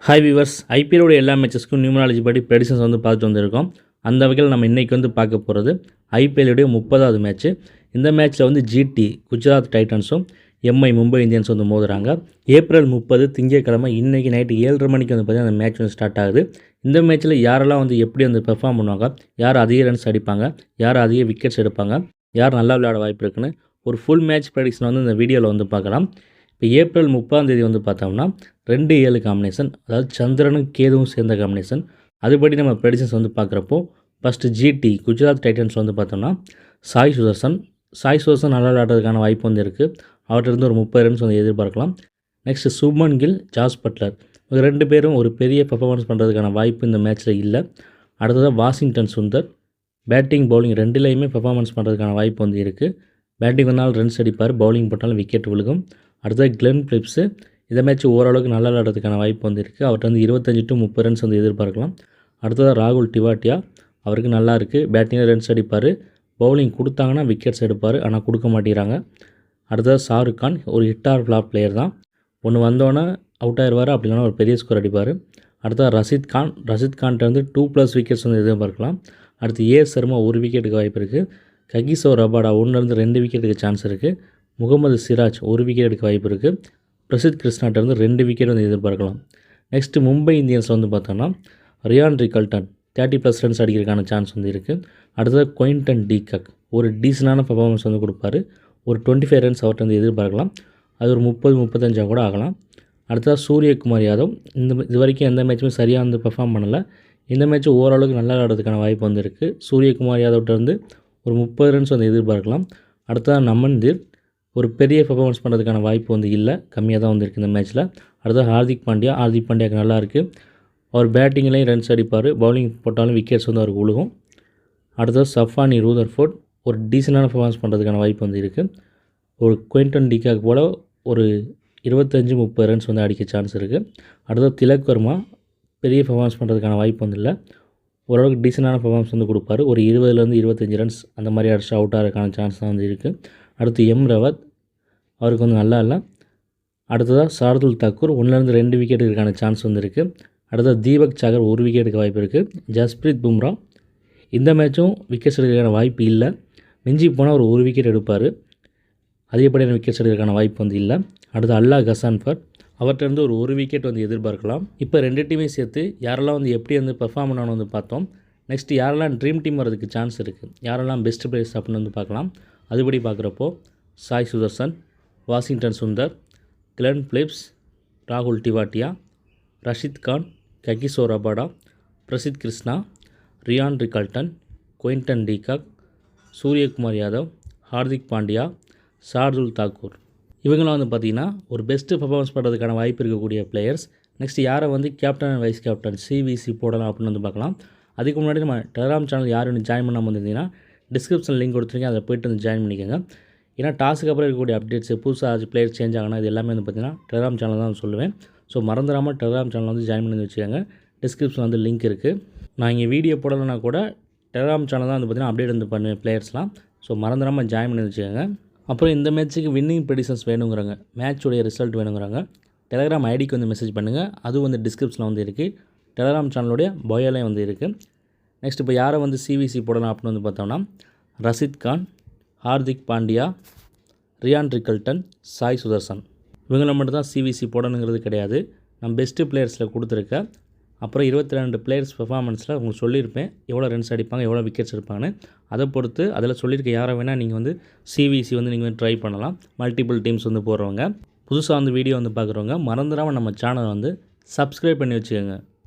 Hi viewers, ஐபிஎல்லோட எல்லா மேட்சஸ்க்கும் numerology படி predictions வந்து பார்த்துட்டு வந்திருக்கோம். அந்த வகையில் நம்ம இன்றைக்கி வந்து பார்க்க போகிறது ஐபிஎல்லுடைய 30வது மேட்ச்சு. இந்த மேட்ச்சில் வந்து ஜிடி குஜராத் டைட்டன்ஸும் எம்ஐ மும்பை இந்தியன்ஸ் வந்து மோதுறாங்க. ஏப்ரல் 30 திங்கட்கிழமை இன்றைக்கி நைட்டு 7:30 மணிக்கு வந்து பார்த்திங்கன்னா அந்த மேட்ச் வந்து ஸ்டார்ட் ஆகுது. இந்த மேட்ச்சில் யாரெல்லாம் வந்து எப்படி வந்து பெர்ஃபார்ம் பண்ணுவாங்க, யார் அதிக ரன்ஸ் அடிப்பாங்க, யார் அதிக விக்கெட்ஸ் எடுப்பாங்க, யார் நல்லா விளையாட வாய்ப்பு இருக்குன்னு ஒரு ஃபுல் மேட்ச் ப்ரெடிக்ஷன் வந்து இந்த வீடியோவில் வந்து பார்க்கலாம். இப்போ ஏப்ரல் 30 வந்து பார்த்தோம்னா 2-7 காம்பினேஷன், அதாவது சந்திரனும் கேதுவும் சேர்ந்த காம்பினேஷன். அதுபடி நம்ம ப்ரெடிக்ஷன்ஸ் வந்து பார்க்குறப்போ ஃபஸ்ட்டு ஜிடி குஜராத் டைட்டன்ஸ் வந்து பார்த்தோம்னா சாய் சுதர்சன் நல்லா விளையாடுறதுக்கான வாய்ப்பு வந்து இருக்குது. அவர்கிட்ட ஒரு 30 ரன்ஸ் வந்து எதிர்பார்க்கலாம். Next Shubman Gill, Jos Buttler, இவங்க 2 பேரும் ஒரு பெரிய பர்ஃபார்மன்ஸ் பண்ணுறதுக்கான வாய்ப்பு இந்த மேட்ச்சில் இல்லை. அடுத்ததாக வாஷிங்டன் சுந்தர் பேட்டிங் பவுலிங் ரெண்டுலேயுமே பர்ஃபார்மன்ஸ் பண்ணுறதுக்கான வாய்ப்பு வந்து இருக்குது. பேட்டிங் வந்தாலும் ரன்ஸ் அடிப்பார், பவுலிங் போட்டாலும் விக்கெட் விழுகும். அடுத்தது கிளென் பிலிப்ஸு இந்த மேட்ச் ஓரளவுக்கு நல்லா விளையாடுறதுக்கான வாய்ப்பு வந்து இருக்குது. அவர்கிட்ட வந்து 25 to 30 ரன்ஸ் வந்து எதிர்பார்க்கலாம். அடுத்ததாக ராகுல் டிவாட்டியா, அவருக்கு நல்லா இருக்குது, பேட்டிங்கில் ரன்ஸ் அடிப்பார், பவுலிங் கொடுத்தாங்கன்னா விக்கெட்ஸ் எடுப்பார், ஆனால் கொடுக்க மாட்டேங்கிறாங்க. அடுத்ததாக ஷாருக் கான் ஒரு ஹிட் ஆர் ஃப்ளாப் பிளேயர் தான், ஒன்று வந்தோன்னே அவுட் ஆயிடுவார், அப்படி இல்லைனா ஒரு பெரிய ஸ்கோர் அடிப்பார். அடுத்ததாக ரஷித் கான்கிட்ட வந்து 2+ விக்கெட்ஸ் வந்து எதிர்பார்க்கலாம். அடுத்து சர்மா ஒரு விக்கெட்டுக்கு வாய்ப்பு இருக்குது. ககிசோ ரபாடா 1-2 விக்கெட்டுக்கு சான்ஸ் இருக்குது. முகமது சிராஜ் ஒரு விக்கெட் எடுக்க வாய்ப்பு இருக்குது. பிரசித் கிருஷ்ணாட்டிருந்து 2 விக்கெட் வந்து எதிர்பார்க்கலாம். நெக்ஸ்ட்டு மும்பை இந்தியன்ஸ் வந்து பார்த்தோன்னா ரியான் ரிகல்டன் 30+ ரன்ஸ் அடிக்கிறதுக்கான சான்ஸ் வந்து இருக்குது. அடுத்தது குயின்டன் டீகாக் ஒரு டீசனான பர்ஃபார்மன்ஸ் வந்து கொடுப்பாரு, ஒரு 25 ரன்ஸ் அவர்கிட்ட வந்து எதிர்பார்க்கலாம். அது ஒரு 30-35 கூட ஆகலாம். அடுத்ததாக சூரியகுமார் யாதவ் இது வரைக்கும் எந்த மேட்சுமே சரியாக வந்து பெர்ஃபார்ம் பண்ணலை. இந்த மேட்ச் ஓரளவுக்கு நல்லா விளையாடுறதுக்கான வாய்ப்பு வந்து இருக்குது. சூரியகுமார் யாதவ்கிட்ட வந்து ஒரு 30 ரன்ஸ் வந்து எதிர்பார்க்கலாம். அடுத்ததாக நமன்தீர் ஒரு பெரிய பர்ஃபார்மன்ஸ் பண்ணுறதுக்கான வாய்ப்பு வந்து இல்லை, கம்மியாக தான் வந்துருக்கு இந்த மேட்ச்சில். அடுத்தது ஹார்திக் பாண்டியாவுக்கு நல்லா இருக்குது, அவர் பேட்டிங்லேயும் ரன்ஸ் அடிப்பார், பவுலிங் போட்டாலும் விக்கெட்ஸ் வந்து அவருக்கு விழுகும். அடுத்தது சஃபானி ரூதர்ஃபோர்ட் ஒரு டீசனான பர்ஃபார்மன்ஸ் பண்ணுறதுக்கான வாய்ப்பு வந்து இருக்குது. ஒரு குயின்டன் டிகாக் போல் ஒரு 25-30 ரன்ஸ் வந்து அடிக்க சான்ஸ் இருக்குது. அடுத்தது திலக் வர்மா பெரிய பர்ஃபார்மன்ஸ் பண்ணுறதுக்கான வாய்ப்பு வந்து இல்லை, ஓரளவுக்கு டீசனான பர்ஃபார்மன்ஸ் வந்து கொடுப்பாரு, ஒரு 20-25 ரன்ஸ் அந்த மாதிரி அடிச்சு அவுட் ஆகிறதுக்கான சான்ஸ் தான் வந்து இருக்குது. அடுத்து ரவத் அவருக்கு வந்து நல்லா இல்லை. அடுத்ததாக சார்துல் தாக்கூர் 1-2 விக்கெட் இருக்கான சான்ஸ் வந்து இருக்குது. அடுத்தது தீபக் சாகர் ஒரு விக்கெட் எடுக்க வாய்ப்பு இருக்குது. ஜஸ்பிரீத் பும்ரா இந்த மேட்சும் விக்கெட்ஸ் எடுக்கிறதுக்கான வாய்ப்பு இல்லை, மிஞ்சி போனால் ஒரு விக்கெட் எடுப்பார், அதிகப்படியான விக்கெட்ஸ் எடுக்கிறதுக்கான வாய்ப்பு வந்து இல்லை. அடுத்து அல்லா கசான்ஃபர் அவர்கிட்ட ஒரு விக்கெட் வந்து எதிர்பார்க்கலாம். இப்போ 2 டீமே சேர்த்து யாரெல்லாம் வந்து எப்படி வந்து பெர்ஃபார்ம் பண்ணணும்னு வந்து பார்த்தோம். நெக்ஸ்ட்டு யாரெல்லாம் ட்ரீம் டீம் வரதுக்கு சான்ஸ் இருக்குது, யாரெல்லாம் பெஸ்ட் பிளேயர்ஸ் அப்படின்னு வந்து பார்க்கலாம். அதுபடி பார்க்குறப்போ Sai Sudharsan, Washington Sundar, Glenn Phillips, ராகுல் Tewatia, Rashid Khan, Kagiso Rabada, Prasidh Krishna, Ryan Rickelton, Quinton de Kock, Suryakumar Yadav, Hardik Pandya, Shardul Thakur, இவங்களாம் வந்து பார்த்திங்கன்னா ஒரு பெஸ்ட்டு பர்ஃபார்மன்ஸ் பண்ணுறதுக்கான வாய்ப்பு இருக்கக்கூடிய பிளேயர்ஸ். நெக்ஸ்ட் யாரை வந்து captain and vice captain CVC போடலாம் அப்படின்னு வந்து பார்க்கலாம். அதுக்கு முன்னாடி நம்ம டெலிகிராம் சேனல் யார் ஒன்று ஜாயின் பண்ணாமல் வந்திருந்தீங்கன்னா டிஸ்கிரிப்ஷன் லிங்க் கொடுத்துருக்கேன், அதை போய்ட்டு வந்து ஜாயின் பண்ணிக்கோங்க. ஏன்னா டாஸுக்கு அப்புறம் இருக்கக்கூடிய அப்டேட்ஸ் புதுசாக பிளேயர் சேஞ்ச் ஆகணும், இது எல்லாமே வந்து பார்த்திங்கன்னா டெலிகிராம் சேனல் தான் சொல்லுவேன். ஸோ மறந்துடாமல் டெலிகிராம் சேனல் வந்து ஜாயின் பண்ணி வச்சுக்கோங்க. டிஸ்கிரிப்ஷன் வந்து லிங்க் இருக்குது. நான் இங்கே வீடியோ போடலைன்னா கூட டெலிகிராம் சேனல் தான் வந்து பார்த்திங்கன்னா அப்டேட் வந்து பண்ணுவேன் பிளேயர்ஸ்லாம். ஸோ மறந்துடாமல் ஜாயின் பண்ணி வச்சுக்கோங்க. அப்புறம் இந்த மேட்ச்சுக்கு வின்னிங் ப்ரெடிக்ஷன்ஸ் வேணுங்கிறாங்க, மேட்சுடைய ரிசல்ட் வேணுங்கிறாங்க, டெலிகிராம் ஐடிக்கு வந்து மெசேஜ் பண்ணுங்கள். அதுவும் வந்து டிஸ்கிரிப்ஷனில் வந்து இருக்குது, டெலிகிராம் சேனலுடைய பயோலையும் வந்து இருக்குது. நெக்ஸ்ட் இப்போ யாரை வந்து சிவிசி போடலாம் அப்படின்னு வந்து பார்த்தோம்னா ரஷித் கான், ஹார்திக் பாண்டியா, ரியான் ரிகல்டன், சாய் சுதர்சன் இவங்களை மட்டும் தான் சிவிசி போடணுங்கிறது கிடையாது. நான் பெஸ்ட்டு பிளேயர்ஸில் கொடுத்துருக்கேன். அப்புறம் 22 பிளேயர்ஸ் பெர்ஃபார்மன்ஸில் உங்களுக்கு சொல்லியிருப்பேன் எவ்வளோ ரன்ஸ் அடிப்பாங்க, எவ்வளோ விக்கெட்ஸ் எடுப்பாங்கன்னு. அதை பொறுத்து அதில் சொல்லியிருக்க யாரை வேணால் நீங்கள் வந்து சிவிசி வந்து நீங்கள் வந்து ட்ரை பண்ணலாம். மல்டிபிள் டீம்ஸ் வந்து போடுறவங்க, புதுசாக வந்து வீடியோ வந்து பார்க்குறவங்க மறந்துடாமல் நம்ம சேனலை வந்து சப்ஸ்கிரைப் பண்ணி வச்சுக்கோங்க.